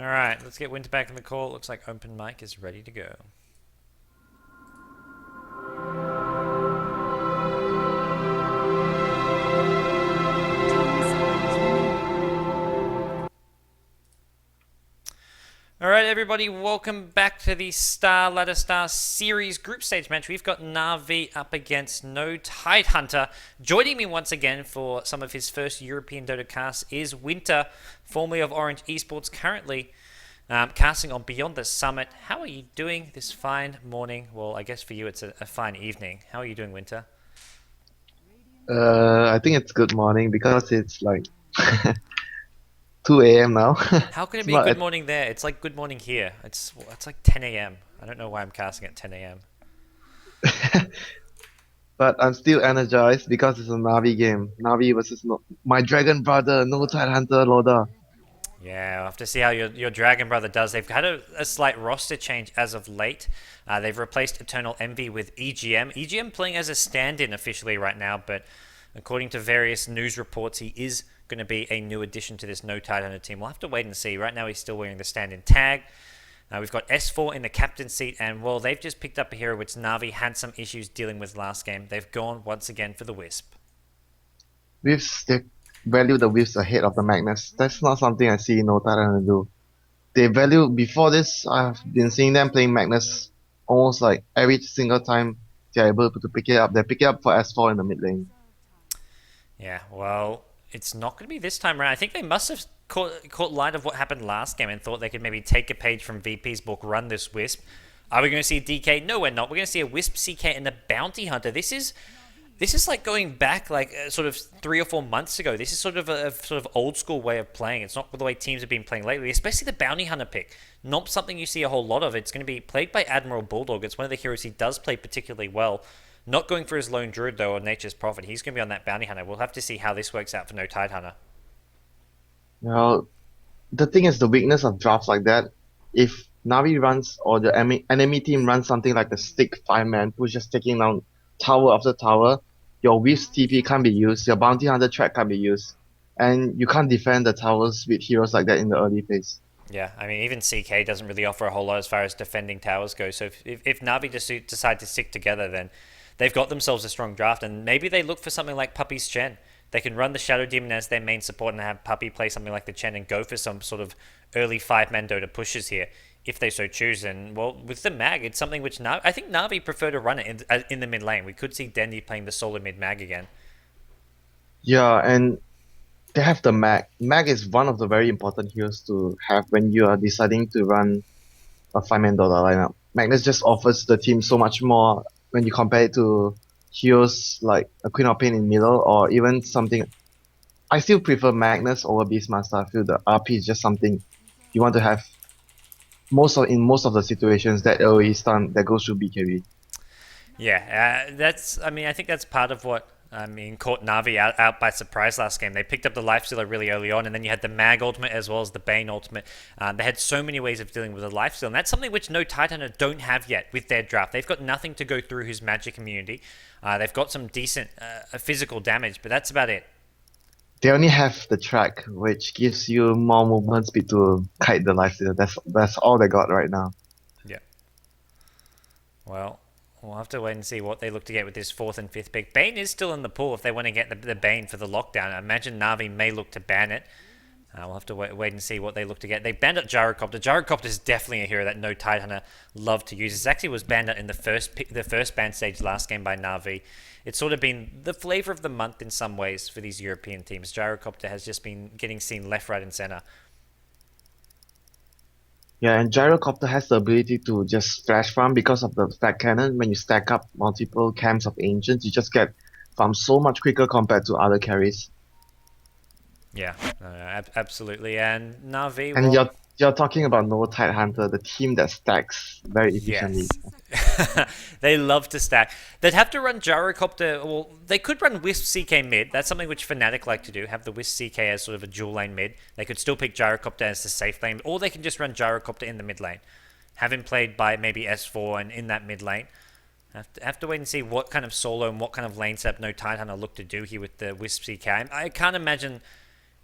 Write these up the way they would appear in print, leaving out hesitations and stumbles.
Alright, let's get Winter back in the call. Looks like open mic is ready to go. Alright, everybody, welcome back to the Starladder Star Series group stage match. We've got Na'Vi up against No Tidehunter. Joining me once again for some of his first European Dota casts is Winter, formerly of Orange Esports, currently casting on Beyond the Summit. How are you doing this fine morning? Well, I guess for you it's a fine evening. How are you doing, Winter? I think it's good morning because it's like 2 a.m. now. How can it It's be a not good at, morning there? It's like good morning here. It's like 10 a.m. I don't know why I'm casting at 10 a.m. but I'm still energized because it's a Navi game. Navi versus no, my dragon brother, no Hunter Loader. Yeah, we'll have to see how your Dragon Brother does. They've had a slight roster change as of late. They've replaced Eternal Envy with EGM. EGM playing as a stand-in officially right now, but according to various news reports, he is going to be a new addition to this No Tidehunter team. We'll have to wait and see. Right now, he's still wearing the stand-in tag. We've got S4 in the captain seat, and well, they've just picked up a hero which Na'Vi had some issues dealing with last game. They've gone once again for the Wisp. Whiffs, they value the whiffs ahead of the Magnus. That's not something I see no Hunter do. They value, before this, I've been seeing them playing Magnus almost like every single time they're able to pick it up. They pick it up for S4 in the mid lane. Yeah, well, it's not going to be this time around. I think they must have caught light of what happened last game and thought they could maybe take a page from VP's book, run this Wisp. Are we going to see a DK? No, we're not. We're going to see a Wisp CK and a Bounty Hunter. This is like going back like sort of 3 or 4 months ago. This is sort of a sort of old school way of playing. It's not the way teams have been playing lately, especially the Bounty Hunter pick. Not something you see a whole lot of. It's going to be played by Admiral Bulldog. It's one of the heroes he does play particularly well. Not going for his lone druid though, or Nature's Prophet. He's going to be on that Bounty Hunter. We'll have to see how this works out for No Tidehunter. Now, the thing is the weakness of drafts like that. If Navi runs or the enemy team runs something like the stick 5-man push just taking down tower after tower, your Wisp TP can't be used, your Bounty Hunter track can't be used, and you can't defend the towers with heroes like that in the early phase. Yeah, I mean, even CK doesn't really offer a whole lot as far as defending towers go. So if Navi just decide to stick together, then they've got themselves a strong draft. And maybe they look for something like Puppy's Chen. They can run the Shadow Demon as their main support and have Puppy play something like the Chen and go for some sort of early 5-man Dota pushes here, if they so choose. And, well, with the Mag, it's something which I think Navi prefer to run it in the mid lane. We could see Dendi playing the solo mid Mag again. Yeah, and they have the Mag. Mag is one of the very important heroes to have when you are deciding to run a 5-man Dota lineup. Magnus just offers the team so much more when you compare it to heroes like a Queen of Pain in middle or even something. I still prefer Magnus over Beastmaster. I feel the RP is just something you want to have in most of the situations that AoE stun that goes through BKB. Yeah, that's. I mean, I think that's part of what caught Navi out by surprise last game. They picked up the Lifestealer really early on, and then you had the Mag ultimate as well as the Bane ultimate. They had so many ways of dealing with the Lifesteal, and that's something which no Tidehunter don't have yet with their draft. They've got nothing to go through his magic immunity. They've got some decent physical damage, but that's about it. They only have the track, which gives you more movement speed to kite the lifesteal. That's all they got right now. Yeah. Well, we'll have to wait and see what they look to get with this fourth and fifth pick. Bane is still in the pool if they want to get the Bane for the lockdown. I imagine Navi may look to ban it. We'll have to wait and see what they look to get. They banned out Gyrocopter. Gyrocopter is definitely a hero that no Tidehunter love to use. It actually was banned out in the first ban stage last game by Navi. It's sort of been the flavor of the month in some ways for these European teams. Gyrocopter has just been getting seen left, right, and center. Yeah, and Gyrocopter has the ability to just flash farm because of the stack cannon. When you stack up multiple camps of ancients, you just get farm so much quicker compared to other carries. Yeah, absolutely. And Navi, And well, you're talking about No Tide Hunter, the team that stacks very efficiently. yes. They love to stack. They'd have to run Gyrocopter. Well, they could run Wisp CK mid. That's something which Fnatic like to do. Have the Wisp CK as sort of a dual lane mid. They could still pick Gyrocopter as the safe lane, or they can just run Gyrocopter in the mid lane. Have him played by maybe S4 and in that mid lane. Have to wait and see what kind of solo and what kind of lane setup no Tidehunter look to do here with the Wisp CK. I can't imagine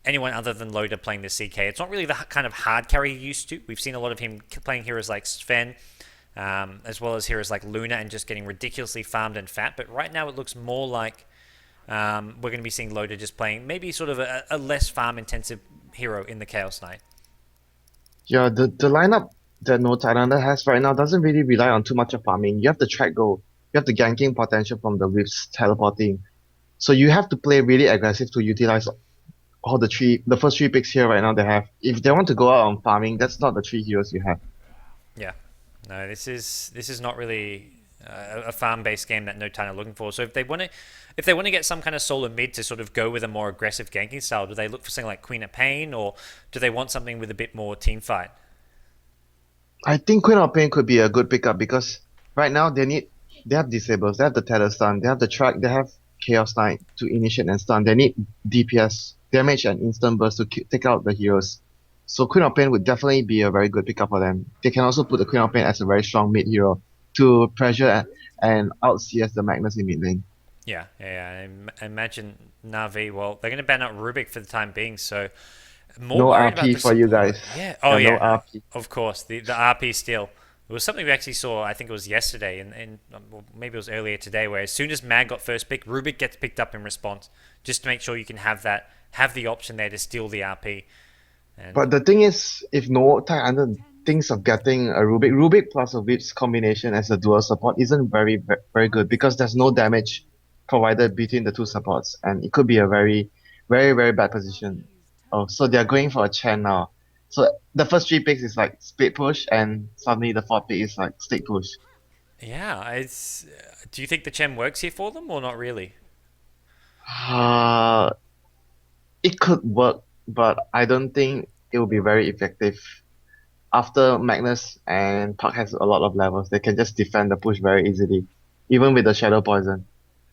anyone other than Loader playing the CK. It's not really the kind of hard carry you used to. We've seen a lot of him playing heroes like Sven, as well as heroes like Luna, and just getting ridiculously farmed and fat. But right now it looks more like we're going to be seeing Loader just playing maybe sort of a less farm intensive hero in the Chaos Knight. Yeah, the lineup that No Thailander has right now doesn't really rely on too much of farming. You have the track goal, you have the ganking potential from the whips teleporting. So you have to play really aggressive to utilize all the first three picks here right now they have. If they want to go out on farming, that's not the three heroes you have. Yeah, no, this is not really a farm-based game that No Time are looking for. So if they want to get some kind of solo mid to sort of go with a more aggressive ganking style, do they look for something like Queen of Pain, or do they want something with a bit more team fight? I think Queen of Pain could be a good pickup because right now they have disables, they have the tether stun, they have the track, they have Chaos Knight to initiate and stun. They need DPS, damage and instant burst to take out the heroes. So Queen of Pain would definitely be a very good pickup for them. They can also put the Queen of Pain as a very strong mid hero to pressure and out CS the Magnus in mid lane. Yeah. I imagine Navi. Well, they're going to ban out Rubik for the time being, so more No worried about RP the for you support. guys. Yeah. Oh Yeah, no yeah. RP. Of course. The RP steal. It was something we actually saw. I think it was yesterday, and well, maybe it was earlier today. Where as soon as Mag got first pick, Rubik gets picked up in response, just to make sure you can have the option there to steal the RP. And But the thing is, if no Thailander thinks of getting a Rubik plus a Whips combination as a dual support isn't very good because there's no damage provided between the two supports, and it could be a very bad position. Oh, so they're going for a Chen now. So the first three picks is like split push, and suddenly the fourth pick is like stick push. yeah, it's. Do you think the Chen works here for them, or not really? Uh, it could work, but I don't think it will be very effective. After Magnus and Puck has a lot of levels, they can just defend the push very easily, even with the Shadow Poison.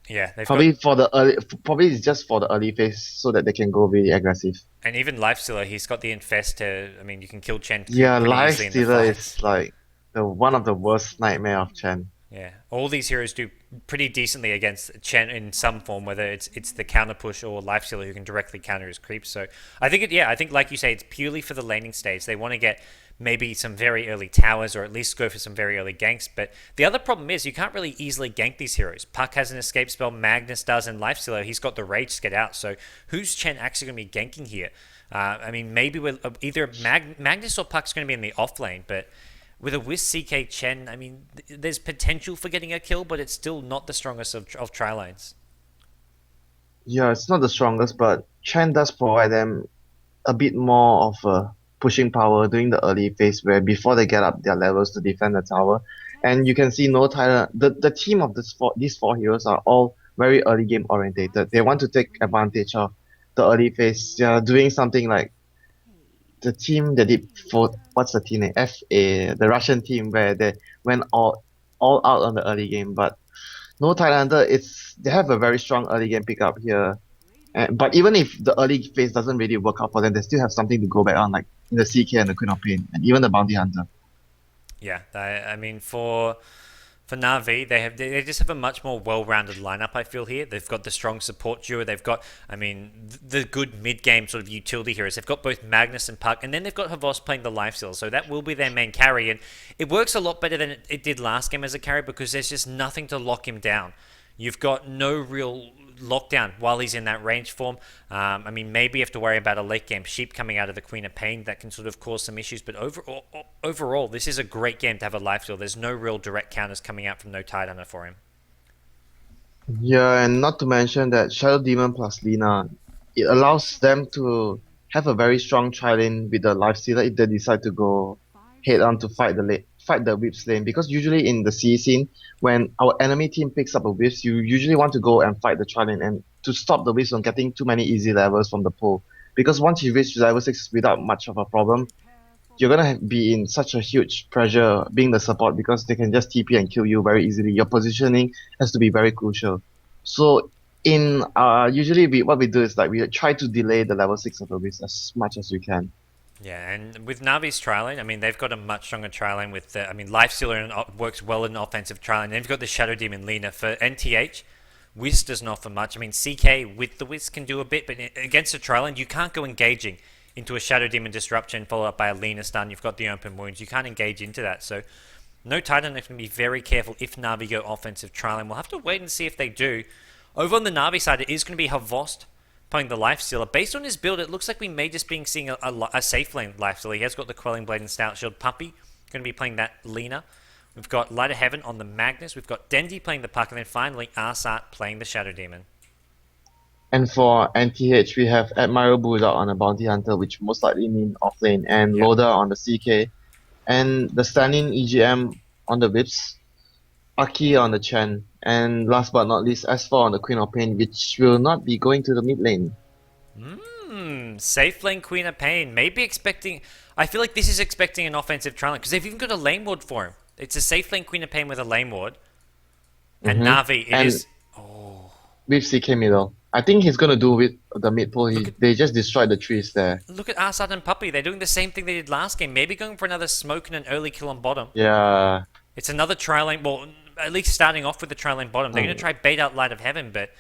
Yeah, they've got. Probably it's just for the early phase so that they can go really aggressive. And even Lifestealer, he's got the Infest to. I mean, you can kill Chen Yeah, pretty Life easily in the Stealer is fights. like the one of the worst nightmare of Chen. Yeah, all these heroes do pretty decently against Chen in some form, whether it's the counter push or Lifestealer who can directly counter his creeps. So I think like you say, it's purely for the laning stage. They want to get maybe some very early towers or at least go for some very early ganks. But the other problem is you can't really easily gank these heroes. Puck has an escape spell, Magnus does, and Lifestealer, he's got the rage to get out. So who's Chen actually going to be ganking here? I mean, maybe with either Magnus or Puck's going to be in the off lane, but with a Whis CK Chen, I mean, there's potential for getting a kill, but it's still not the strongest of tri lines. Yeah, it's not the strongest, but Chen does provide them a bit more of a pushing power during the early phase where before they get up their levels to defend the tower. And you can see no Tyler the team of these four heroes are all very early game orientated. They want to take advantage of the early phase. They are doing something like the team that did for what's the team name? FA, the Russian team where they went all out on the early game. But no Thailander, they have a very strong early game pickup here. But even if the early phase doesn't really work out for them, they still have something to go back on, like the CK and the Queen of Pain, and even the Bounty Hunter. Yeah, I mean, for Navi, they just have a much more well-rounded lineup. I feel here they've got the strong support duo. They've got, I mean, the good mid-game sort of utility heroes. They've got both Magnus and Puck, and then they've got Havos playing the life steal. So that will be their main carry, and it works a lot better than it did last game as a carry because there's just nothing to lock him down. You've got no real lockdown while he's in that range form. I mean, maybe you have to worry about a late game sheep coming out of the Queen of Pain that can sort of cause some issues. But overall, this is a great game to have a life steal. There's no real direct counters coming out from no Tidehunter for him. Yeah, and not to mention that Shadow Demon plus Lina, it allows them to have a very strong tri-lane with the Lifestealer if they decide to go head on to fight the Whips lane. Because usually in the C scene, when our enemy team picks up a Whips, you usually want to go and fight the tri-lane and to stop the Whips from getting too many easy levels from the pool. Because once you reach level 6 without much of a problem, you're gonna be in such a huge pressure being the support because they can just TP and kill you very easily. Your positioning has to be very crucial. So in usually what we do is like we try to delay the level 6 of the beast as much as we can. Yeah, and with Navi's tri-lane, I mean, they've got a much stronger tri-lane with, I mean, Lifestealer works well in offensive tri-lane. They've got the Shadow Demon Lina for NTH. Whisk doesn't offer much. I mean, CK with the Whisk can do a bit, but against a Tryland, you can't go engaging into a Shadow Demon Disruption followed up by a Lena stun. You've got the open wounds. You can't engage into that. So, no Titan is going to be very careful if Na'Vi go offensive Tryland. We'll have to wait and see if they do. Over on the Na'Vi side, it is going to be Havost playing the Lifestealer. Based on his build, it looks like we may just be seeing a safe lane Lifestealer. He has got the Quelling Blade and Stout Shield. Puppy going to be playing that Lena. We've got Light of Heaven on the Magnus. We've got Dendi playing the Puck. And then finally, Arsat playing the Shadow Demon. And for NTH, we have Admiral Bulldog on a Bounty Hunter, which most likely mean offlane, and Yep. Loader on the CK, and the standing EGM on the Vips, Aki on the Chen, and last but not least, S4 on the Queen of Pain, which will not be going to the mid lane. Safe lane Queen of Pain. Maybe expecting... I feel like this is expecting an offensive Tryland because they've even got a lane ward for him. It's a safe lane Queen of Pain with a lane ward. And Na'Vi, it And is... with CK middle. I think he's gonna do with the mid pull. They just destroyed the trees there. Look at Arsat and Puppy. They're doing the same thing they did last game. Maybe going for another smoke and an early kill on bottom. Yeah. It's another Tri-lane... Well, at least starting off with the Tri-lane bottom. They're going to try bait out Light of Heaven, but...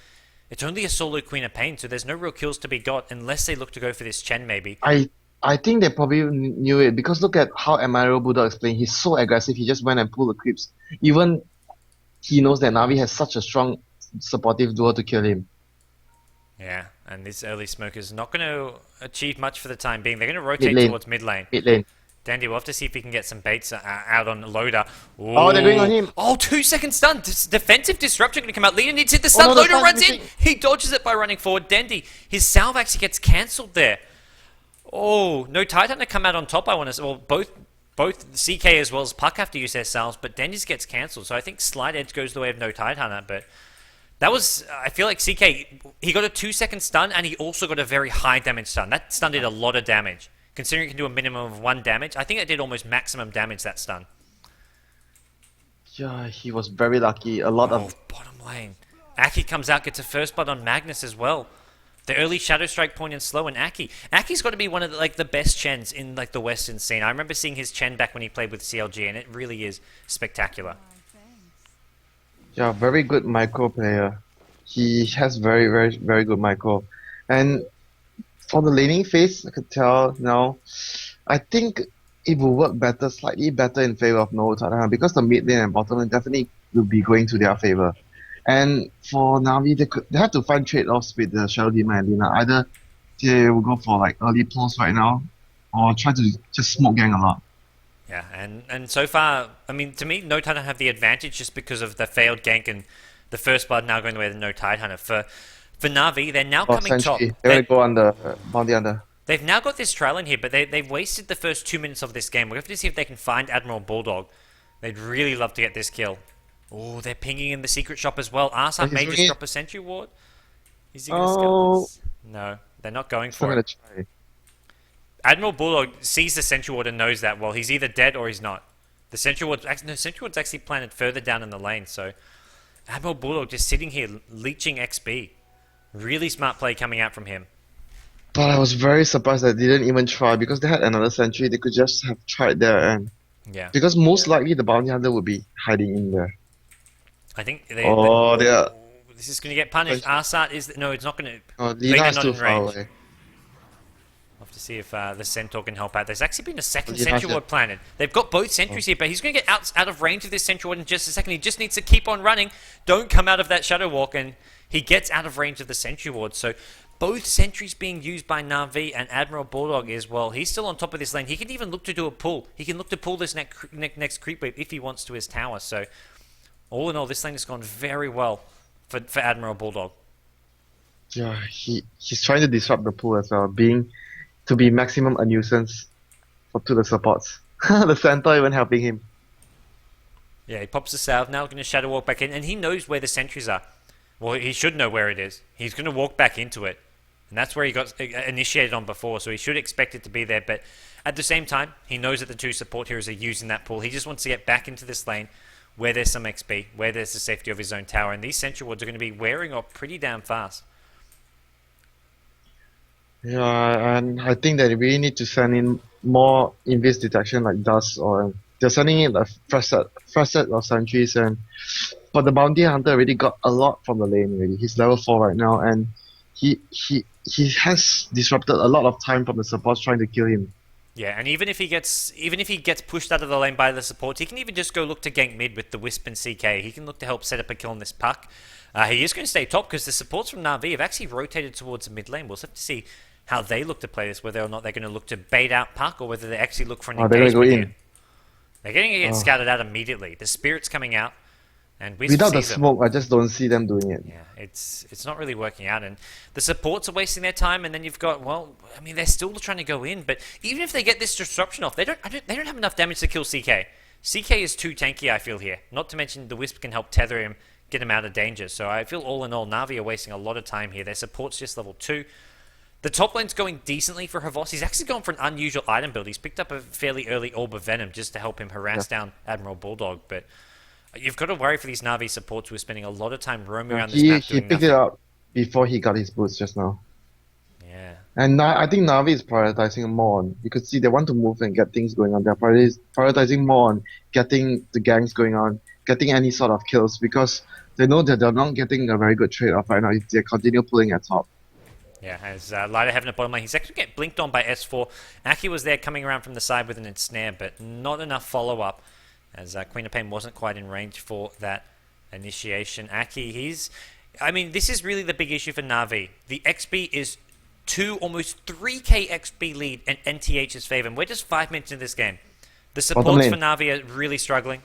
It's only a solo Queen of Pain, so there's no real kills to be got unless they look to go for this Chen, maybe. I think they probably knew it because look at how Admiral Bulldog is playing. He's so aggressive. He just went and pulled the creeps. Even he knows that Navi has such a strong supportive duo to kill him. Yeah, and this early smoke is not going to achieve much for the time being. They're going to rotate Mid lane. towards mid lane. Mid lane. Dandy, we'll have to see if we can get some baits out on Loader. Ooh. Oh, they're going on him. Oh, 2 second stun. Defensive disruption going to come out. Lena needs to hit the stun. no, the Loader stun's runs in. missing. He dodges it by running forward. Dandy, his salve actually gets cancelled there. Oh, no Titan to come out on top, I want to say. Well, both CK as well as Puck have to use their salves, but Dandy's gets cancelled. So I think Slide Edge goes the way of no Titan, but... That was, I feel like CK, he got a 2 second stun and he also got a very high damage stun. That stun did a lot of damage. Considering it can do a minimum of 1 damage, I think it did almost maximum damage, that stun. Yeah, he was very lucky. A lot of Bottom lane. Aki comes out, gets a first blood on Magnus as well. The early Shadow Strike point and slow and Aki. Aki's got to be one of the best Chens in the Western scene. I remember seeing his Chen back when he played with CLG and it really is spectacular. Yeah, very good micro player. He has very, very, very good micro. And for the laning phase, I could tell now, I think it will work better, slightly better in favor of No Tadahana because the mid lane and bottom lane definitely will be going to their favor. And for Navi, they have to find trade-offs with the Shadow Demon and Lina. Either they will go for early pulls right now, or try to just smoke gang a lot. Yeah, and so far, I mean, to me, No Titan have the advantage just because of the failed gank and the first blood now going the way of the No Titan. For Na'Vi, they're now coming top. They're going to go on the bounty under. They've now got this trial in here, but they've wasted the first 2 minutes of this game. We'll have to see if they can find Admiral Bulldog. They'd really love to get this kill. Oh, they're pinging in the secret shop as well. Arsat may just drop a sentry ward. Is he going to scalp this? No, they're not going for it. Try. Admiral Bulldog sees the sentry ward and knows that, well, he's either dead or he's not. The sentry ward's actually planted further down in the lane, so Admiral Bulldog just sitting here leeching XP. Really smart play coming out from him. But I was very surprised that they didn't even try because they had another sentry. They could just have tried there and Yeah. because most likely the bounty hunter would be hiding in there. I think they are. this is going to get punished. Arsat is... No, it's not going to... Oh, Lina is not too in far range. away. We'll have to see if the Centaur can help out. There's actually been a second Lina's sentry ward planted. They've got both sentries here, but he's going to get out of range of this sentry ward in just a second. He just needs to keep on running. Don't come out of that shadow walk, and he gets out of range of the sentry ward. So both sentries being used by Na'Vi and Admiral Bulldog as well. He's still on top of this lane. He can even look to do a pull. He can look to pull this next creep wave if he wants to his tower. So all in all, this lane has gone very well for Admiral Bulldog. Yeah, he's trying to disrupt the pool as well, to be maximum a nuisance to the supports. The centaur even helping him. Yeah, he pops the salve now, going to shadow walk back in, and he knows where the sentries are. Well, he should know where it is. He's going to walk back into it, and that's where he got initiated on before, so he should expect it to be there, but at the same time, he knows that the two support heroes are using that pool. He just wants to get back into this lane where there's some XP, where there's the safety of his own tower, and these sentry wards are going to be wearing off pretty damn fast. Yeah, and I think that they really need to send in more invis detection like dust, or they're sending in a fresh set of sentries, and but the bounty hunter already got a lot from the lane already. He's level 4 right now, and he has disrupted a lot of time from the supports trying to kill him. Yeah, and even if he gets pushed out of the lane by the supports, he can even just go look to gank mid with the Wisp and CK. He can look to help set up a kill on this puck. He is going to stay top because the supports from Na'Vi have actually rotated towards the mid lane. We'll have to see how they look to play this, whether or not they're going to look to bait out puck or whether they actually look for an They're gonna go engagement in. here. They're going to get Oh. scouted out immediately. The Spirit's coming out, and Wisp Without the sees them. smoke, I just don't see them doing it. Yeah, it's not really working out, and the supports are wasting their time. And then you've got, well, I mean, they're still trying to go in, but even if they get this disruption off, they don't have enough damage to kill CK. CK is too tanky, I feel here. Not to mention the Wisp can help tether him, get him out of danger. So I feel all in all, Na'Vi are wasting a lot of time here. Their support's just level 2. The top lane's going decently for Havos. He's actually gone for an unusual item build. He's picked up a fairly early Orb of Venom just to help him harass down Admiral Bulldog, but you've got to worry for these Na'Vi supports who are spending a lot of time roaming around this map He doing picked nothing. it up before he got his boots just now. Yeah. And I think Navi is prioritizing more on, you could see they want to move and get things going on. They're prioritizing more on getting the gangs going on, getting any sort of kills, because they know that they're not getting a very good trade-off right now if they continue pulling at top. Yeah, as Lighter having a bottom lane. He's actually getting blinked on by S4. Aki was there coming around from the side with an ensnare, but not enough follow-up, as Queen of Pain wasn't quite in range for that initiation. Aki, this is really the big issue for Na'Vi. The XP is 2, almost 3k XP lead in NTH's favor, and we're just 5 minutes into this game. The supports for Na'Vi are really struggling.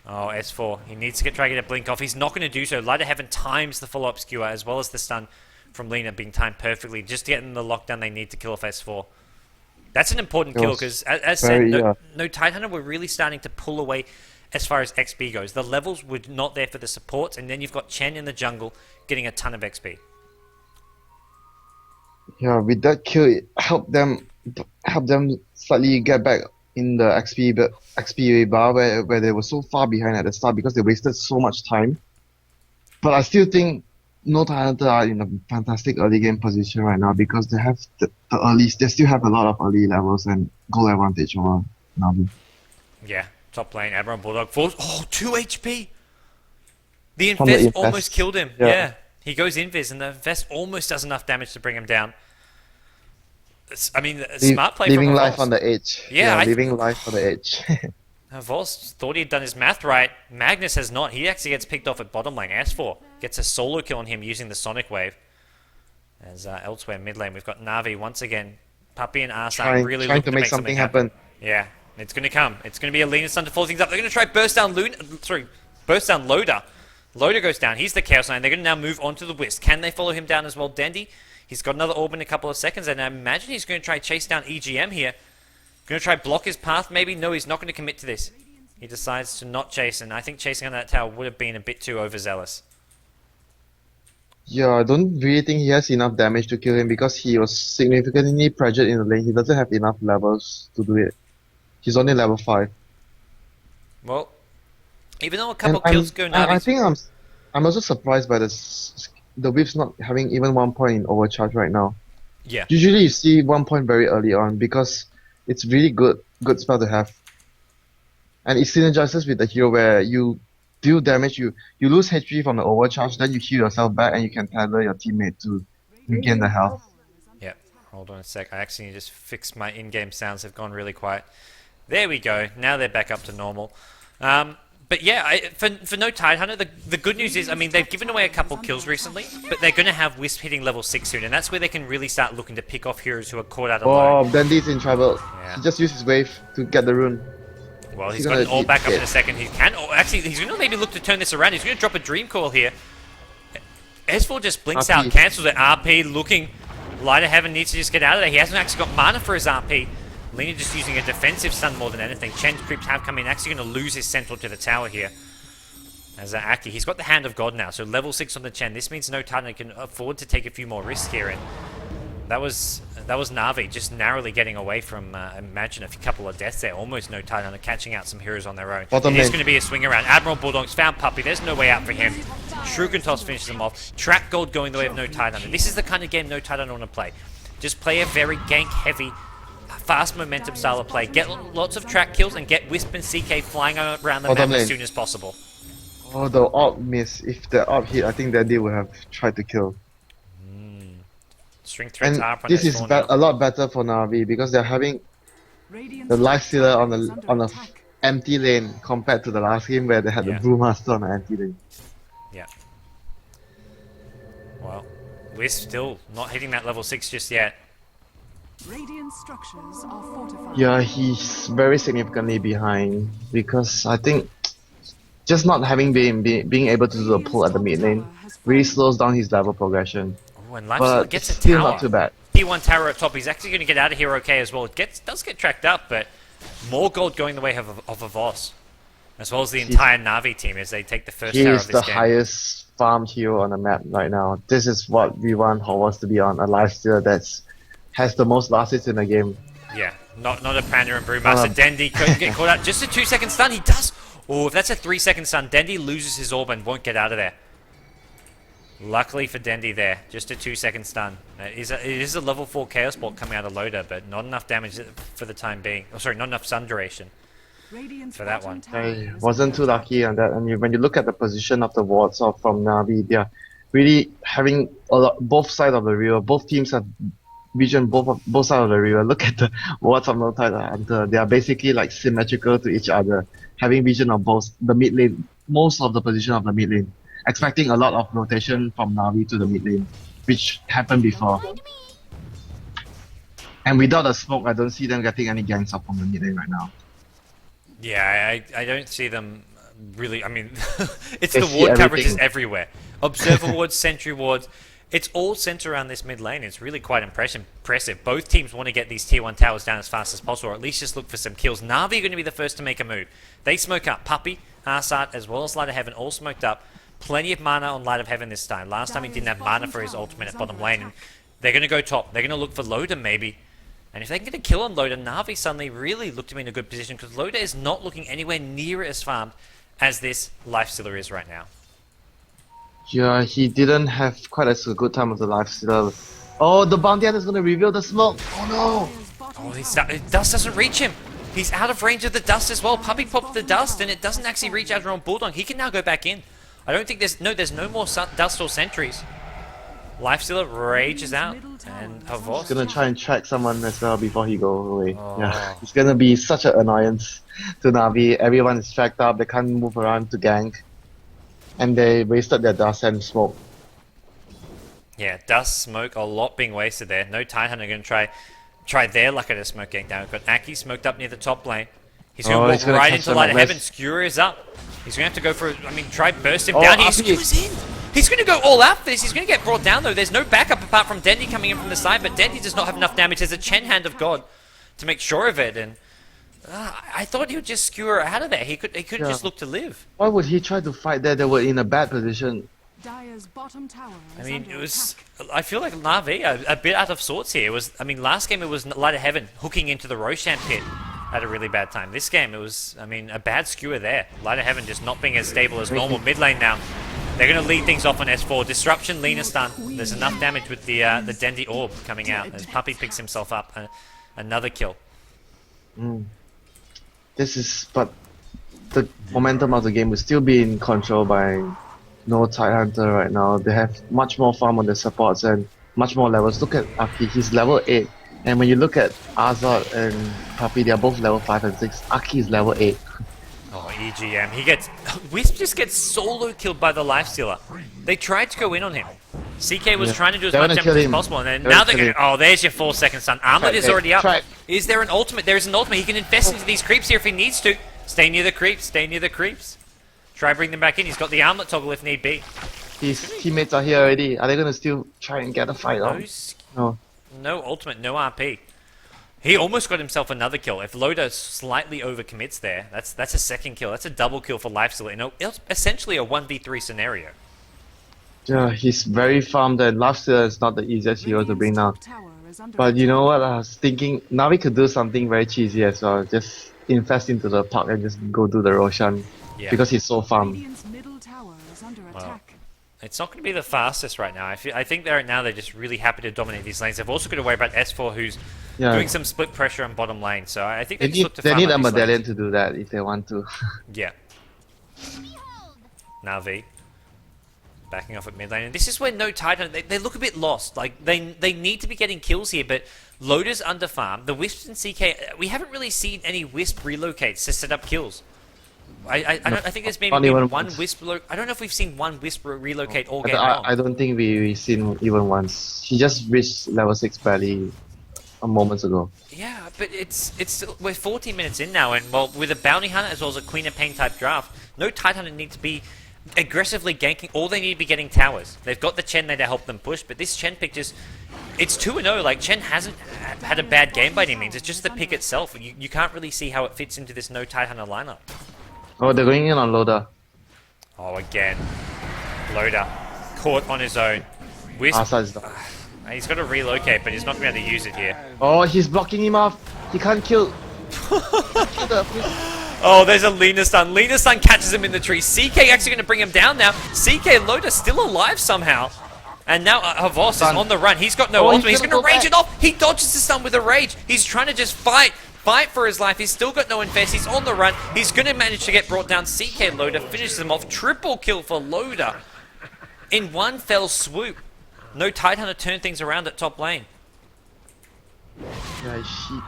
Oh, S4. He needs to try to get a blink off. He's not going to do so. Lighter Heaven times the follow-up skewer, as well as the stun from Lena being timed perfectly, just to get in the lockdown they need to kill off S4. That's an important kill, because as said, no Tidehunter were really starting to pull away as far as XP goes. The levels were not there for the supports, and then you've got Chen in the jungle getting a ton of XP. Yeah, with that kill, it helped them slightly get back in the XP bar where they were so far behind at the start because they wasted so much time. But I still think No Tidehunter are in a fantastic early game position right now because they have they still have a lot of early levels and goal advantage over Navi. Yeah, top lane, Admiral Bulldog falls. Oh, 2 HP! The From the Infest Infest. almost killed him. Yeah. Yeah. He goes Invis, and the Infest almost does enough damage to bring him down. Smart play Leaving from life Vols. on the edge. Yeah, leaving life on the edge. Vols thought he'd done his math right. Magnus has not. He actually gets picked off at bottom lane. S4 gets a solo kill on him using the Sonic Wave. As elsewhere mid lane, we've got Na'Vi once again. Puppy and Arsa really trying looking to make something happen. Yeah, it's going to come. It's going to be a Lena stun to follow things up. They're going to try burst down burst down Loader. Loader goes down. He's the Chaos Knight. They're going to now move on to the Wisp. Can they follow him down as well? Dendy, he's got another orb in a couple of seconds, and I imagine he's going to try chase down EGM here. Going to try block his path, maybe? No, he's not going to commit to this. He decides to not chase, and I think chasing on that tower would have been a bit too overzealous. Yeah, I don't really think he has enough damage to kill him because he was significantly pressured in the lane. He doesn't have enough levels to do it. He's only level 5. Well, even though a couple And kills go now, I think I'm also surprised by the whips not having even 1 point in overcharge right now. yeah. Usually you see 1 point very early on because it's really good spell to have. And it synergizes with the hero where you deal damage, you lose HP from the overcharge, then you heal yourself back and you can tether your teammate to regain the health. Yep. Hold on a sec. I actually just fixed my in-game sounds. They've gone really quiet. There we go. Now they're back up to normal. But yeah, for no Tidehunter, the good news is, they've given away a couple kills recently, but they're going to have Wisp hitting level 6 soon, and that's where they can really start looking to pick off heroes who are caught out alone. Oh, Dandy's in trouble. Yeah. He just used his wave to get the rune. Well, he's He's got an gonna all back up eat in a second. He can. Oh, actually, he's going to maybe look to turn this around. He's going to drop a Dream Coil here. S4 just blinks out, RP. cancels it. RP looking. Lighter Heaven needs to just get out of there. He hasn't actually got mana for his RP. Lena just using a defensive stun more than anything. Chen's creeps have come in. Actually going to lose his central to the tower here. As Aki, he's got the Hand of God now. So level 6 on the Chen. This means no Titan can afford to take a few more risks here. And that was Na'Vi just narrowly getting away from, imagine a couple of deaths there. Almost no Titan catching out some heroes on their own. Bottom It is lane. going to be a swing around. Admiral Bulldog's found Puppy. There's no way out for him. Shrukentoss finishes him off. Track Gold going the way of no Titan. This is the kind of game no Titan want to play. Just play a very gank-heavy, fast momentum style of play. Get lots of track kills and get Wisp and CK flying around the map Bottom as lane. soon as possible. Oh, the orb miss. If the orb hit, I think that they would have tried to kill. String threats And are up on this is S4 now. a lot better for Navi because they're having the Radiant's top Lifestealer tower on is the under on a attack. empty lane compared to the last game where they had the Yeah. Brewmaster on an empty lane. Yeah. Well, we're still not hitting that level 6 just yet. Radiant structures are fortified. Yeah, he's very significantly behind because I think just not having being able to do the pull at the mid lane really slows down his level progression. Oh, and Lifestealer But gets it's a still tower. not too bad. T1 tower at top. He's actually going to get out of here okay as well. It does get tracked up, but more gold going the way of a Voss. As well as the entire Na'Vi team as they take the first He tower is of the this game. highest farmed hero on the map right now. This is what we want Hogwarts to be on, a lifestealer that's has the most last hits in the game. Yeah, not a Panda and Brewmaster. Dendy couldn't get caught out. Just a 2-second stun. He does. Oh, if that's a 3-second stun, Dendy loses his orb and won't get out of there. Luckily for Dendy there, just a 2-second stun. It is a level 4 Chaos Bolt coming out of Loader, but not enough damage for the time being. Oh, sorry, not enough stun duration. Radiant's For that bottom one. tower I is wasn't too under lucky on that. And when you look at the position of the wards off from Navi, they're really having a lot, both sides of the river. Both teams have vision both sides of the river. Look at the wards of No Tide Hunter. They are basically like symmetrical to each other, having vision of both the mid lane, most of the position of the mid lane, expecting a lot of rotation from Navi to the mid lane, which happened before. And without a smoke, I don't see them getting any ganks up from the mid lane right now. Yeah, I don't see them really. I mean, it's They the see ward coverage is everything. everywhere. Observer wards, sentry wards. It's all centered around this mid lane. It's really quite impressive. Both teams want to get these tier 1 towers down as fast as possible, or at least just look for some kills. Na'Vi are going to be the first to make a move. They smoke up Puppey, Arsat, as well as Light of Heaven, all smoked up. Plenty of mana on Light of Heaven this time. Last time he didn't have mana for his ultimate at bottom lane. And they're going to go top. They're going to look for Loader maybe. And if they can get a kill on Loader, Na'Vi suddenly really look to be in a good position because Loader is not looking anywhere near as farmed as this Lifestealer is right now. Yeah, he didn't have quite as a good time with the lifestealer. Oh, the bounty hunter is gonna reveal the smoke. Oh Dire's bottom Oh, tower. dust doesn't reach him. He's out of range of the dust as well. Puppey popped the dust and it doesn't actually reach out around Bulldog. He can now go back in. I don't think there's no more dust or sentries. Lifestealer rages out and no! Havos. He's gonna try and track someone as well before he goes away. Oh. Yeah, it's gonna be such an annoyance to Navi. Everyone is tracked up. They can't move around to gank, and they wasted their dust and smoke. Yeah, dust, smoke, a lot being wasted there. No Tidehunter going to try their luck at a smoke getting down. We've got Aki smoked up near the top lane. He's going to walk he's gonna right catch into them Light at of Heaven. rest. Skewer is up. He's going to have to go for, try burst him Oh, down. He Aki. skewers in. He's going to go all out for this. He's going to get brought down though. There's no backup apart from Dendy coming in from the side, but Dendy does not have enough damage. There's a Chen Hand of God to make sure of it, and I thought he would just skewer out of there. He could Yeah. just look to live. Why would he try to fight there? They were in a bad position. Dire's bottom tower is I mean, under it was. attack. I feel like Na'Vi a bit out of sorts here. It was. I mean, last game it was Light of Heaven hooking into the Roshan pit at a really bad time. This game it was. I mean, a bad skewer there. Light of Heaven just not being as stable as normal. Mid lane now. They're going to lead things off on S4. Disruption, Lena stun. There's enough damage with the Dendy orb coming out as Puppey picks himself up. Another kill. This is, but the momentum of the game will still be in control by No Tidehunter right now. They have much more farm on the supports and much more levels. Look at Aki, he's level 8. And when you look at Azad and Puppey, they are both level 5 and 6. Aki is level 8. Oh, EGM. He gets... Wisp just gets solo killed by the Lifestealer. They tried to go in on him. CK was Yeah. trying to do as They much wanna damage kill as him. possible, and then They now wanna they're kill going to... Oh, there's your 4-second stun. Armlet is Track, already up. track. Is there an ultimate? There is an ultimate. He can invest into these creeps here if he needs to. Stay near the creeps. Stay near the creeps. Try bring them back in. He's got the armlet toggle if need be. His teammates are here already. Are they gonna still try and get a fight No, on? No. no ultimate, no RP. He almost got himself another kill. If Loda slightly overcommits there, that's a second kill. That's a double kill for Lifestealer. It's essentially a 1v3 scenario. Yeah, he's very farmed and Lifestealer is not the easiest hero to bring down. Radiant's top tower is under But you attack. know what? I was thinking Navi could do something very cheesy as well. Just invest into the park and just go do the Roshan. Yeah. Because he's so farmed. Radiant's middle tower is under attack. It's not going to be the fastest right now. I think they're just really happy to dominate these lanes. They've also got to worry about S4, who's Yeah. doing some split pressure on bottom lane. So I think They they just need, look to they farm need out a these medallion lanes. to do that if they want to. Yeah. Na'Vi backing off at mid lane, and this is where no Titan. They look a bit lost. Like they need to be getting kills here, but Loader's under farm. The Wisps and CK. We haven't really seen any Wisp relocates to set up kills. I think there's maybe been one Wisp. I don't know if we've seen one Wisp relocate all game long. I don't think we've seen even once. She just reached level 6 barely a moment ago. Yeah, but it's still, we're 14 minutes in now, and well, with a Bounty Hunter as well as a Queen of Pain type draft, no Titan need to be aggressively ganking. All they need to be getting towers. They've got the Chen there to help them push, but this Chen pick just, it's 2-0. Like, Chen hasn't had a bad game by any means. It's just the pick itself. You can't really see how it fits into this no Titan lineup. Oh, they're going in on Loader. Oh, again. Loader caught on his own. Wisp, Asa is down. he's got to relocate, but he's not going to be able to use it here. Oh, he's blocking him off. He can't kill. Oh, there's a Lena stun. Lena stun catches him in the tree. CK actually going to bring him down now. CK Loader still alive somehow. And now Havos is on the run. He's got no ultimate. He's going to rage it off. He dodges the stun with a rage. He's trying to just fight for his life. He's still got no invest. He's on the run. He's going to manage to get brought down. CK Loader finishes him off. Triple kill for Loader in one fell swoop. No Tidehunter turned things around at top lane. Yeah, she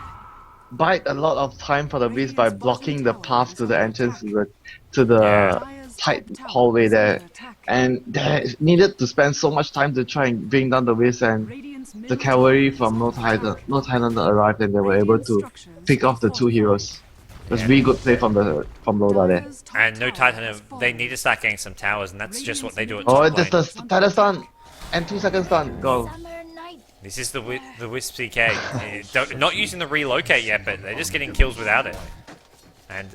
bite a lot of time for the Wisp by blocking the path to the entrance to the tight hallway there. And they needed to spend so much time to try and bring down the Wisp, and the cavalry from No Titan arrived, and they were able to pick off the two heroes. It was really good play from Loda there. And no Titan, they need to start getting some towers, and that's just what they do at top Oh, lane. just the Titan stun! And 2 seconds stun, go. This is the Wisp CK. Not using the relocate yet, but they're just getting kills without it. And,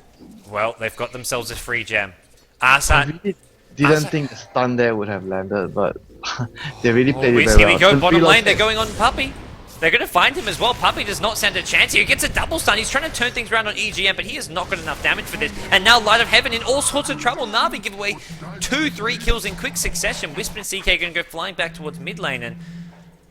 well, they've got themselves a free gem. I Arsat. really didn't think the stun there would have landed, but they really played it Wisp, very here well. we go, bottom lane, they're going on Puppey. They're going to find him as well. Puppey does not stand a chance here. He gets a double stun. He's trying to turn things around on EGM, but he has not got enough damage for this. And now Light of Heaven in all sorts of trouble. Na'Vi give away 2-3 kills in quick succession. Wisp and CK are going to go flying back towards mid lane. And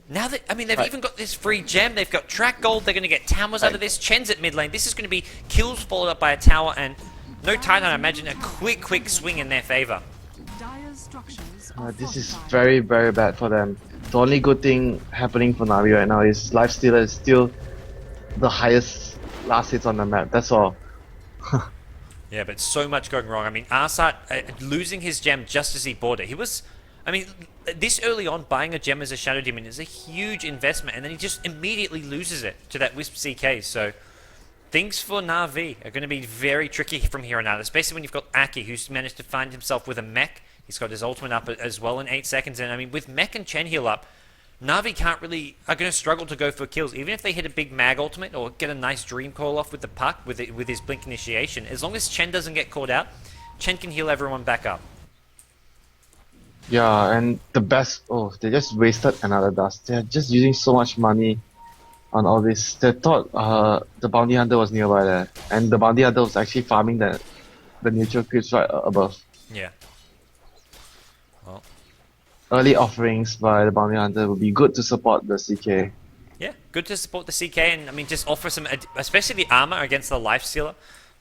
now that, I mean, they've even got this free gem. They've got track gold. They're going to get towers out of this. Chen's at mid lane. This is going to be kills followed up by a tower. And no Titan, I imagine, a quick swing in their favor. This is very, very bad for them. The only good thing happening for Na'Vi right now is Lifestealer is still the highest last hits on the map. That's all. Yeah, but so much going wrong. I mean, Arsat losing his gem just as he bought it. He was, I mean, this early on, buying a gem as a Shadow Demon is a huge investment, and then he just immediately loses it to that Wisp CK. So things for Na'Vi are going to be very tricky from here on out, especially when you've got Aki, who's managed to find himself with a mech. He's got his ultimate up as well in 8 seconds, and I mean, with mech and Chen heal up, Na'Vi are going to struggle to go for kills, even if they hit a big mag ultimate or get a nice dream call off with the puck with his blink initiation. As long as Chen doesn't get caught out, Chen can heal everyone back up. Yeah, and the best, oh, they just wasted another dust. They're just using so much money on all this. They thought the bounty hunter was nearby there, and the bounty hunter was actually farming the neutral creeps right above. Yeah. Well, early offerings by the bounty hunter would be good to support the CK. Yeah, good to support the CK, and I mean, just offer some, especially the armor against the life stealer.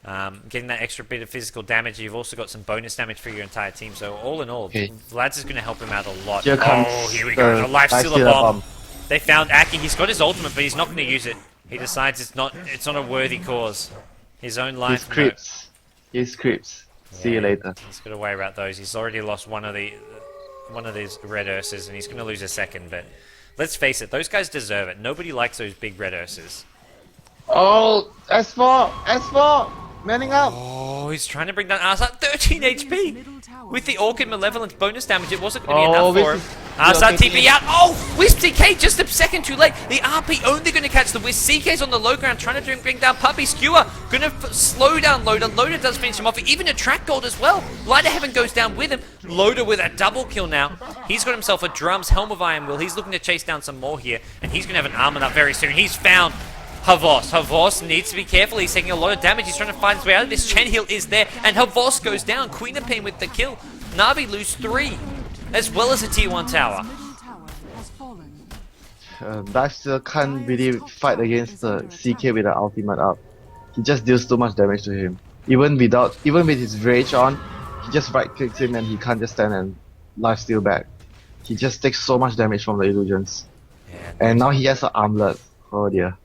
Getting that extra bit of physical damage. You've also got some bonus damage for your entire team. So all in all, Vlad's is going to help him out a lot. Here comes here we go. The life stealer bomb. bomb. They found Aki. He's got his ultimate, but he's not going to use it. He decides it's not a worthy cause. His own life. He's creeps. He's creeps. See you later. He's got to worry about those. He's already lost one of these red Urses, and he's going to lose a second. But let's face it, those guys deserve it. Nobody likes those big red Urses. Oh, S4, manning up. Oh, he's trying to bring down Arsat. 13 HP. With the Orchid Malevolence bonus damage, it wasn't going to be enough for him. Arsat TP out. Oh, Wisp CK just a second too late. The RP only going to catch the Wisp. CK's on the low ground trying to bring down Puppey. Skewer going to slow down Loader. Loader does finish him off. Even a track gold as well. Light of Heaven goes down with him. Loader with a double kill now. He's got himself a Drums, Helm of Iron Will. He's looking to chase down some more here. And he's going to have an armor up very soon. He's found Havos. Havos needs to be careful. He's taking a lot of damage. He's trying to find his way out of this. Chen heal is there. And Havos goes down. Queen of Pain with the kill. Na'Vi lose 3. As well as a tier 1 tower. Lifestealer can't really fight against the CK with the ultimate up. He just deals too much damage to him. Even with his rage on, he just right clicks him and he can't just stand and lifesteal back. He just takes so much damage from the illusions. Yeah, And now he has an armlet. Oh dear.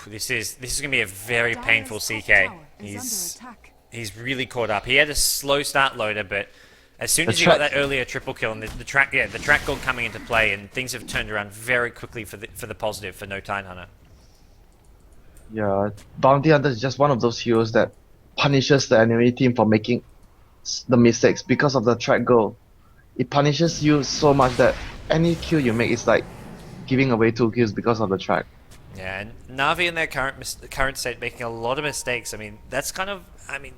this is going to be a very Dire's painful top CK. tower is He's under attack. he's really caught up. He had a slow start loader, but as soon The as he got track- that earlier triple kill and the track gold coming into play, and things have turned around very quickly for the positive for No Tidehunter. Yeah, Bounty Hunter is just one of those heroes that punishes the enemy team for making the mistakes because of the track goal. It punishes you so much that any kill you make is like giving away 2 kills because of the track. Yeah, and Na'Vi in their current state making a lot of mistakes. I mean, that's kind of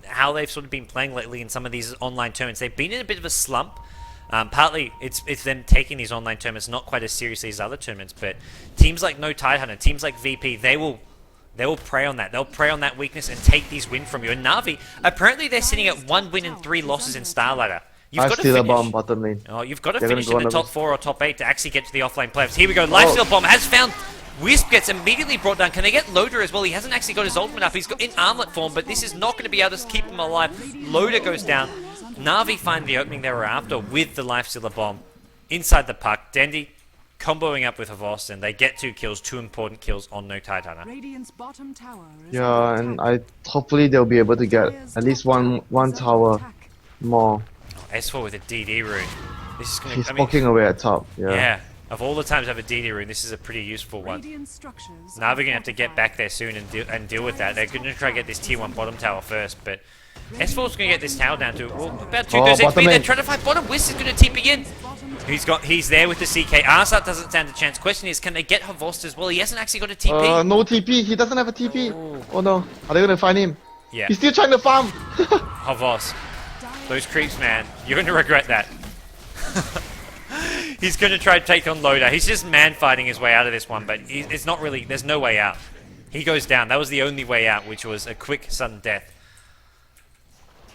how they've sort of been playing lately in some of these online tournaments. They've been in a bit of a slump. Partly it's them taking these online tournaments not quite as seriously as other tournaments, but teams like No Tidehunter, teams like VP, they will prey on that. They'll prey on that weakness and take these wins from you. And Na'Vi, apparently they're sitting at 1 win and 3 losses in Starladder. You've got to Steal a finish. bomb bottom lane. Oh, you've got to They're gonna finish go in the on top the- 4 or top 8 to actually get to the offlane playoffs. Here we go. Lifesteal Bomb has found. Wisp gets immediately brought down. Can they get Loader as well? He hasn't actually got his ultimate up. He's got in armlet form, but this is not going to be able to keep him alive. Loader goes down. Na'Vi find the opening they were after with the Lifestealer Bomb inside the puck. Dendy comboing up with Havost, and they get 2 kills, 2 important kills on No Tidehunter. Radiant's bottom tower is Yeah, under and attack. hopefully they'll be able to get Dire's at least top one is under tower attack. more. S4 with a DD rune. This is going He's to. poking away at top. Yeah. Of all the times I have a DD rune, this is a pretty useful one. Radiant structures Now are we're going to have to get fortified. back there soon and deal with that. They're going to try to get this tier 1 bottom tower first, but S4's going to get this tower down to about 2 Oh, HP. bottom They're lane. trying to fight bottom. Wisp is going to TP in. Bottom tower He's there with the CK. Arsat doesn't stand a chance. Question is, can they get Havost as well? He hasn't actually got a TP. No TP. He doesn't have a TP. Oh no. Are they gonna find him? Yeah, He's still trying to farm. Havost. Those creeps, man. You're going to regret that. He's going to try to take on Loader. He's just man fighting his way out of this one, but it's not really. There's no way out. He goes down. That was the only way out, which was a quick, sudden death.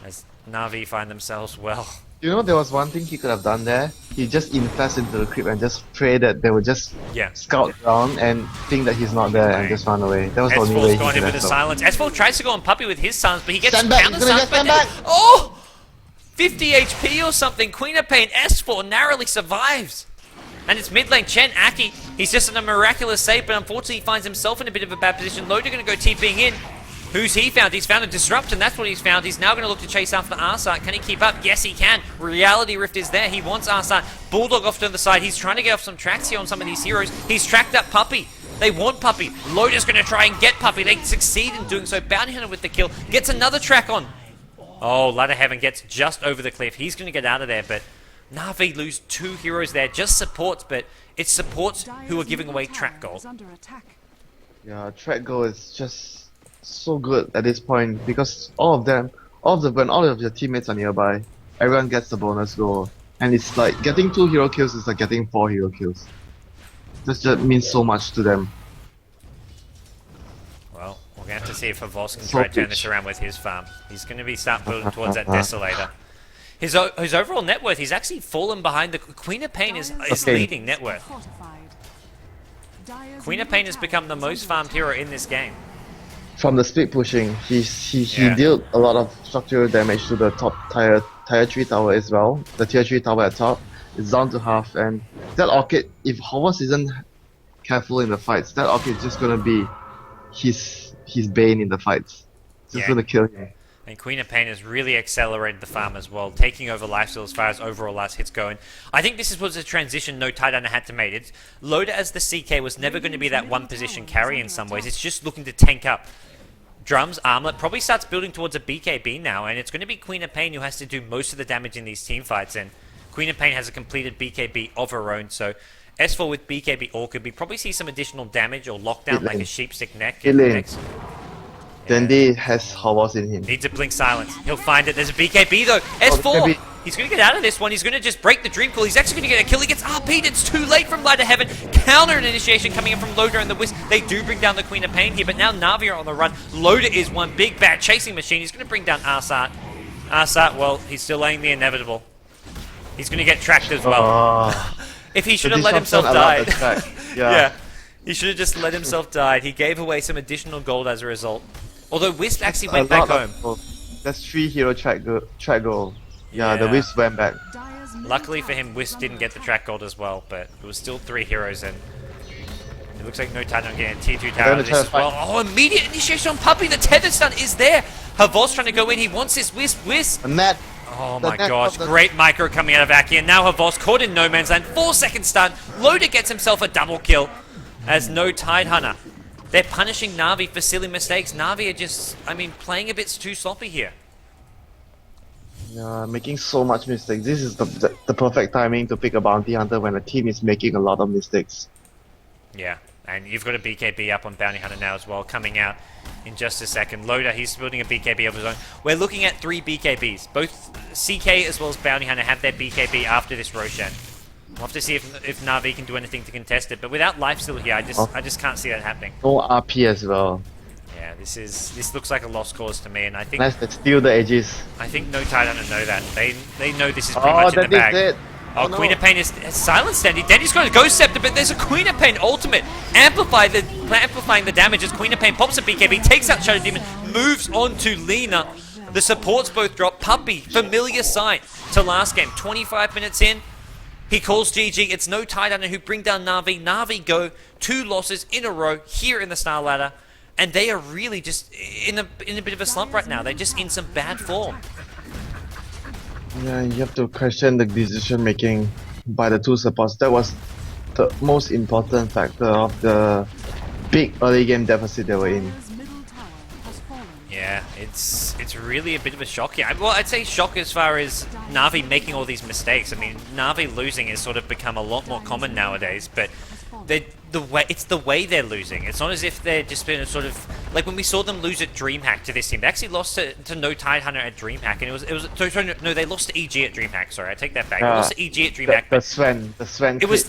As Na'Vi find themselves, well. You know, there was one thing he could have done there. He just infest into the creep and just pray that they would just Yeah. scout around and think that he's not there and Right. just run away. That was the only way S4's he gone could in have with a helped. silence. S4 tries to go on Puppy with his silence, but he gets Stand back, counter he's gonna silence. get stand back. Oh! 50 HP or something. Queen of Pain S4 narrowly survives. And it's mid lane Chen Aki. He's just in a miraculous save, but unfortunately he finds himself in a bit of a bad position. Loader going to go TPing in. Who's he found? He's found a Disrupt, and that's what he's found. He's now going to look to chase after Arsat. Can he keep up? Yes, he can. Reality Rift is there. He wants Arsat. Bulldog off to the side. He's trying to get off some tracks here on some of these heroes. He's tracked up Puppy. They want Puppy. Loader's going to try and get Puppy. They succeed in doing so. Bounty Hunter with the kill. Gets another track on. Oh, Ladder Heaven gets just over the cliff. He's going to get out of there, but Na'Vi lose 2 heroes there. Just supports, but it's supports who are Dire's giving middle away tower track gold. is under attack. Yeah, track goal is just so good at this point because when all of your teammates are nearby, everyone gets the bonus goal. And it's like getting 2 hero kills is like getting 4 hero kills. This just means so much to them. Well, we're going to have to see if Havost can So try to turn this pitch. around with his farm. He's going to be start building towards that Desolator. His overall net worth, he's actually fallen behind. The Queen of Pain is Okay. leading net worth. Fortified. Dire's Queen of middle Pain has tower become the is most under farmed attack. hero in this game. From the split pushing, he Yeah. dealt a lot of structural damage to the top tier 3 tower as well. The tier 3 tower at top is down to half, and that Orchid, if Hogwarts isn't careful in the fights, that Orchid is just gonna be his bane in the fights. Just Yeah. gonna kill him. And Queen of Pain has really accelerated the farm as well, taking over lifesteal as far as overall last hits going. I think this was a transition no Tidehunter had to make. It's Loader as the CK was never going to be that one position carry in some ways. It's just looking to tank up. Drums, Armlet probably starts building towards a BKB now, and it's going to be Queen of Pain who has to do most of the damage in these team fights. And Queen of Pain has a completed BKB of her own, so S4 with BKB or could we probably see some additional damage or lockdown Hit like lane. a sheepstick neck. Hit lane. next. Dandy has Hogwarts in him. Needs a blink silence. He'll find it. There's a BKB though. S4. BKB. He's going to get out of this one. He's going to just break the dream call. He's actually going to get a kill. He gets RP'd. It's too late from Light of Heaven. Counter initiation coming in from Loader and the Wisp. They do bring down the Queen of Pain here, but now Na'Vi are on the run. Loader is one big bad chasing machine. He's going to bring down Arsat. Arsat, well, he's still laying the inevitable. He's going to get tracked as well. Oh, If he should the have let himself disruption allowed die. the track. Yeah. Yeah. He should have just let himself die. He gave away some additional gold as a result. Although Wisp actually A went back lot home. of gold. That's 3 hero track goal. Yeah, the Yeah. Wisp went back. Dire's middle Luckily for tower him, Wisp is didn't under get the attack. track gold as well, but it was still 3 heroes, and it looks like no Titan getting a tier 2 They're tower gonna out of try this to as well. fight. Oh, immediate initiation on Puppey. The tether stun is there. Havos trying to go in. He wants this Wisp. The net. Oh The my net gosh, of the- great micro coming out of Aki, and now Havos caught in no man's land. 4-second stun. Loader gets himself a double kill as no Tidehunter. They're punishing Na'Vi for silly mistakes. Na'Vi are just, playing a bit too sloppy here. Yeah, making so much mistakes. This is the perfect timing to pick a bounty hunter when a team is making a lot of mistakes. Yeah, and you've got a BKB up on Bounty Hunter now as well, coming out in just a second. Loader, he's building a BKB of his own. We're looking at 3 BKBs. Both CK as well as Bounty Hunter have their BKB after this Roshan. We'll have to see if Na'Vi can do anything to contest it, but without life still here, I just can't see that happening. No RP as well. Yeah, this looks like a lost cause to me, and I think Unless they steal the edges. no Tidehunter know that. They know this is pretty Oh, much in the that is bag. it. Oh, no. Queen of Pain is silenced Dandy. Dandy's got a Ghost Scepter, but there's a Queen of Pain ultimate. Amplifying the damage as Queen of Pain pops a BKB, takes out Shadow Demon, moves on to Lina. The supports both drop. Puppey, familiar sight to last game. 25 minutes in, he calls GG. It's no Tidehunter who bring down Na'Vi. Na'Vi go 2 losses in a row here in the Starladder, and they are really just in a bit of a slump right now. They're just in some bad form. Yeah, you have to question the decision making by the 2 supports. That was the most important factor of the big early game deficit they were in. Dire's middle tower has fallen. Yeah, it's really a bit of a shock here. Well, I'd say shock as far as Na'Vi making all these mistakes. I mean, Na'Vi losing has sort of become a lot more common nowadays, but it's the way they're losing. It's not as if they're just been a sort of like when we saw them lose at DreamHack to this team. They actually lost to no Tidehunter at DreamHack, and it was no, they lost to EG at DreamHack. Sorry, I take that back. They lost to EG at DreamHack. The Sven. It was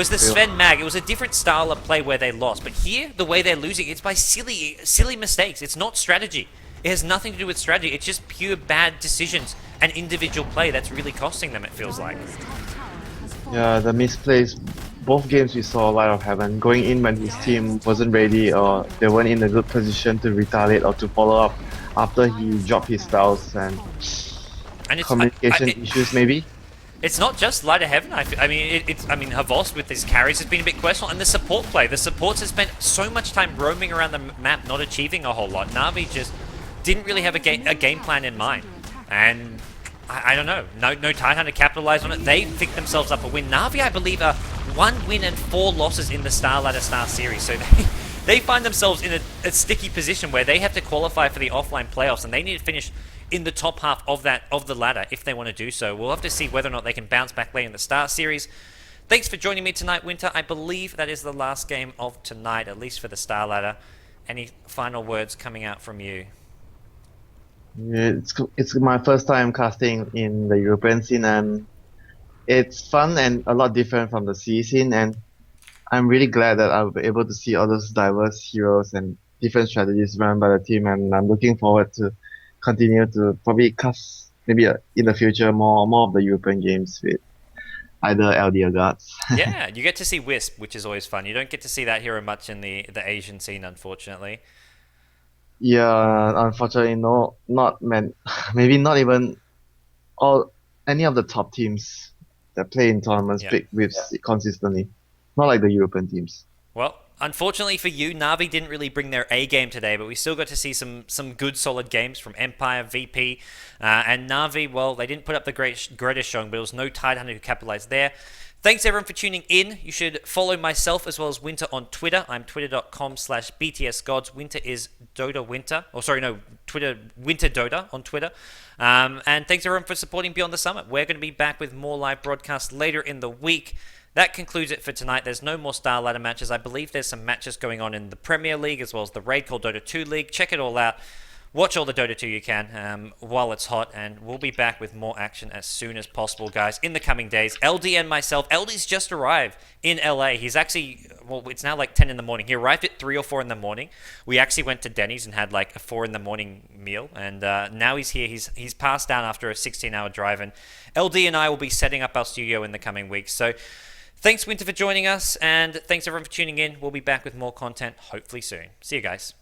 the Sven Mag. It was a different style of play where they lost, but here the way they're losing, it's by silly mistakes. It's not strategy. It has nothing to do with strategy. It's just pure bad decisions and individual play that's really costing them. It feels like. Dire's top tower has fallen. Yeah, the misplays. Both games we saw Light of Heaven going in when his team wasn't ready or they weren't in a good position to retaliate or to follow up after he dropped his spells and And it's communication issues maybe. It's not just Light of Heaven. Havos with his carries has been a bit questionable, and the support play. The supports have spent so much time roaming around the map, not achieving a whole lot. Na'Vi just didn't really have a game plan in mind, and I don't know. No Tidehunter capitalized on it. They picked themselves up a win. Na'Vi, I believe, are 1 win and 4 losses in the Starladder Star Series, so they find themselves in a sticky position where they have to qualify for the offline playoffs, and they need to finish in the top half of the ladder if they want to do so. We'll have to see whether or not they can bounce back later in the Star Series. Thanks for joining me tonight, Winter. I believe that is the last game of tonight, at least for the Starladder. Any final words coming out from you? Yeah, it's my first time casting in the European scene and it's fun and a lot different from the CE scene, and I'm really glad that I'll be able to see all those diverse heroes and different strategies run by the team, and I'm looking forward to continue to probably cast maybe in the future more of the European games with either LD or Guards. Yeah, you get to see Wisp, which is always fun. You don't get to see that hero much in the Asian scene, unfortunately. Yeah, unfortunately, no, not man, maybe not even any of the top teams that play in tournaments Yeah. pick whips consistently. Not like the European teams. Well, unfortunately for you, Na'Vi didn't really bring their A game today, but we still got to see some good, solid games from Empire, VP, and Na'Vi. Well, they didn't put up the greatest showing, but it was no Tidehunter who capitalized there. Thanks everyone for tuning in. You should follow myself as well as Winter on Twitter. I'm twitter.com/BTSGods. Winter is Dota Winter. Twitter Winter Dota on Twitter. And thanks everyone for supporting Beyond the Summit. We're going to be back with more live broadcasts later in the week. That concludes it for tonight. There's no more Starladder matches. I believe there's some matches going on in the Premier League as well as the raid called Dota 2 League. Check it all out. Watch all the Dota 2 you can while it's hot, and we'll be back with more action as soon as possible, guys, in the coming days. LD and myself, LD's just arrived in LA. He's actually, well, it's now like 10 in the morning. He arrived at 3 or 4 in the morning. We actually went to Denny's and had like a 4 in the morning meal, and now he's here. He's passed down after a 16-hour drive, and LD and I will be setting up our studio in the coming weeks. So thanks, Winter, for joining us, and thanks everyone for tuning in. We'll be back with more content hopefully soon. See you guys.